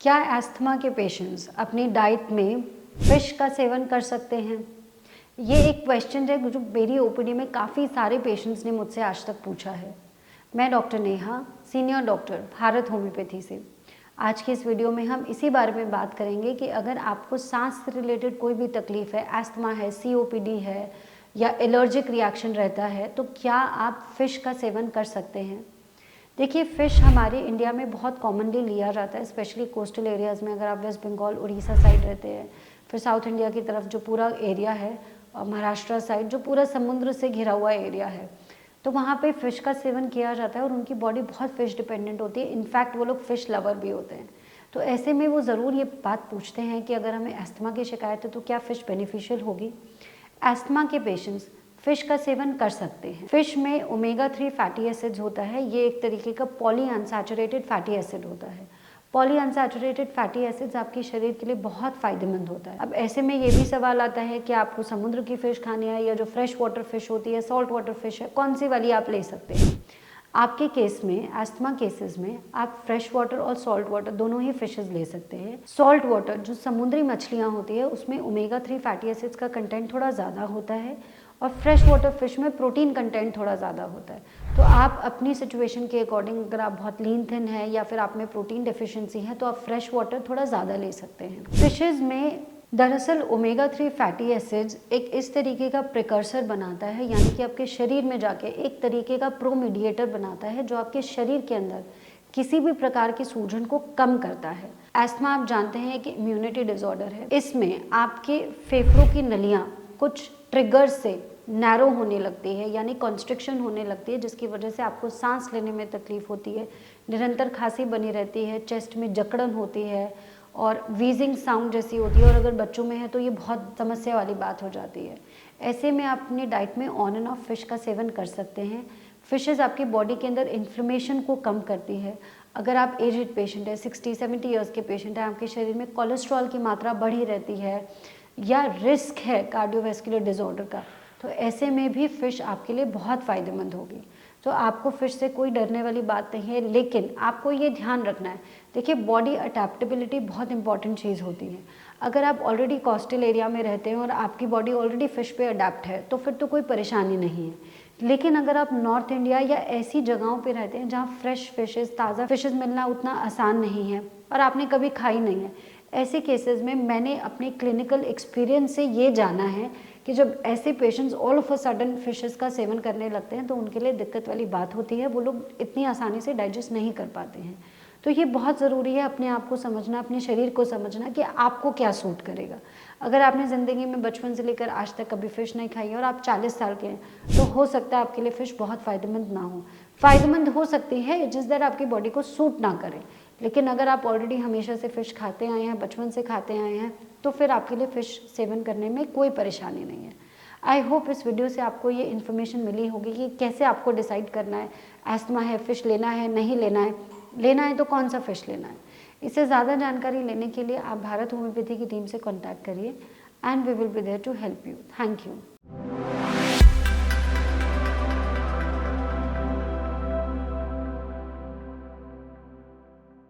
क्या अस्थमा के पेशेंट्स अपनी डाइट में फ़िश का सेवन कर सकते हैं? ये एक क्वेश्चन है जो मेरी ओपीडी में काफ़ी सारे पेशेंट्स ने मुझसे आज तक पूछा है। मैं doctor Neha, senior doctor, Bharat homeopathy से। आज के इस वीडियो में हम इसी बारे में बात करेंगे कि अगर आपको सांस से रिलेटेड कोई भी तकलीफ़ है, अस्थमा है, सीओपीडी है या एलर्जिक रिएक्शन रहता है, तो क्या आप फ़िश का सेवन कर सकते हैं? देखिए, फ़िश हमारे इंडिया में बहुत कॉमनली लिया जाता है, स्पेशली कोस्टल एरियाज़ में। अगर आप वेस्ट बंगाल, उड़ीसा साइड रहते हैं, फिर साउथ इंडिया की तरफ जो पूरा एरिया है, महाराष्ट्र साइड जो पूरा समुद्र से घिरा हुआ एरिया है, तो वहाँ पे फ़िश का सेवन किया जाता है और उनकी बॉडी बहुत फ़िश डिपेंडेंट होती है। इनफैक्ट वो लोग फ़िश लवर भी होते हैं। तो ऐसे में वो ज़रूर ये बात पूछते हैं कि अगर हमें अस्थमा की शिकायत है तो क्या फ़िश बेनिफिशियल होगी? अस्थमा के पेशेंट्स फ़िश का सेवन कर सकते हैं। फ़िश में ओमेगा 3 फैटी एसिड्स होता है। ये एक तरीके का पॉली अनसैचुरेटेड फैटी एसिड होता है। पॉली अनसैचुरेटेड फैटी एसिड्स आपके शरीर के लिए बहुत फ़ायदेमंद होता है। अब ऐसे में ये भी सवाल आता है कि आपको समुद्र की फ़िश खानी है या जो फ्रेश वाटर फ़िश होती है, सॉल्ट वाटर फ़िश है, कौन सी वाली आप ले सकते हैं? आपके केस में, अस्थमा केसेस में, आप फ्रेश वाटर और सॉल्ट वाटर दोनों ही फिशेस ले सकते हैं। सॉल्ट वाटर जो समुद्री मछलियाँ होती है उसमें ओमेगा 3 फैटी एसिड्स का कंटेंट थोड़ा ज़्यादा होता है और फ्रेश वाटर फिश में प्रोटीन कंटेंट थोड़ा ज़्यादा होता है। तो आप अपनी सिचुएशन के अकॉर्डिंग, अगर आप बहुत लीन थिन है या फिर आप में प्रोटीन डेफिशिएंसी है, तो आप फ्रेश वाटर थोड़ा ज़्यादा ले सकते हैं। फिशेज़ में दरअसल ओमेगा 3 फैटी एसिड्स एक इस तरीके का प्रिकर्सर बनाता है, यानी कि आपके शरीर में जाके एक तरीके का प्रो मीडिएटर बनाता है जो आपके शरीर के अंदर किसी भी प्रकार की सूजन को कम करता है। अस्थमा आप जानते हैं कि इम्यूनिटी डिसऑर्डर है। इसमें आपके फेफड़ों की नलियाँ कुछ ट्रिगर से नैरो होने लगती है, यानी कॉन्स्ट्रिक्शन होने लगती है, जिसकी वजह से आपको सांस लेने में तकलीफ होती है, निरंतर खांसी बनी रहती है, चेस्ट में जकड़न होती है और वीजिंग साउंड जैसी होती है, और अगर बच्चों में है तो ये बहुत समस्या वाली बात हो जाती है। ऐसे में आप अपनी डाइट में ऑन एंड ऑफ फिश का सेवन कर सकते हैं। फिशेज़ आपकी बॉडी के अंदर इन्फ्लेमेशन को कम करती है। अगर आप एजेड पेशेंट है, 60-70 ईयर्स के पेशेंट हैं, आपके शरीर में कोलेस्ट्रॉल की मात्रा बढ़ी रहती है या रिस्क है कार्डियोवैस्कुलर डिसऑर्डर का, तो ऐसे में भी फ़िश आपके लिए बहुत फ़ायदेमंद होगी। तो आपको फ़िश से कोई डरने वाली बात नहीं है, लेकिन आपको ये ध्यान रखना है। देखिए, बॉडी अडैप्टेबिलिटी बहुत इंपॉर्टेंट चीज़ होती है। अगर आप ऑलरेडी कोस्टल एरिया में रहते हैं और आपकी बॉडी ऑलरेडी फ़िश पे अडैप्ट है, तो फिर तो कोई परेशानी नहीं है। लेकिन अगर आप नॉर्थ इंडिया या ऐसी जगहों पे रहते हैं जहाँ फ्रेश फ़िशेज़, ताज़ा फ़िशेज़ मिलना उतना आसान नहीं है और आपने कभी खाई नहीं है, ऐसे केसेस में मैंने अपने क्लिनिकल एक्सपीरियंस से ये जाना है कि जब ऐसे patients all of a sudden fishes का सेवन करने लगते हैं तो उनके लिए दिक्कत वाली बात होती है। वो लोग इतनी आसानी से डाइजेस्ट नहीं कर पाते हैं। तो ये बहुत ज़रूरी है अपने आप को समझना, अपने शरीर को समझना कि आपको क्या सूट करेगा। अगर आपने ज़िंदगी में बचपन से लेकर आज तक कभी फ़िश नहीं खाई है और आप 40 साल के हैं, तो हो सकता है आपके लिए फ़िश बहुत फ़ायदेमंद ना हो। फ़ायदेमंद हो सकती है जिस दर आपकी बॉडी को सूट ना करे। लेकिन अगर आप ऑलरेडी हमेशा से फ़िश खाते आए हैं, बचपन से खाते आए हैं, तो फिर आपके लिए फ़िश सेवन करने में कोई परेशानी नहीं है। आई होप इस वीडियो से आपको ये इन्फॉर्मेशन मिली होगी कि कैसे आपको डिसाइड करना है, अस्थमा है, फ़िश लेना है, नहीं लेना है तो कौन सा फ़िश लेना है। इससे ज़्यादा जानकारी लेने के लिए आप भारत होम्योपैथी की टीम से कॉन्टैक्ट करिए and we will be there to help you. Thank you.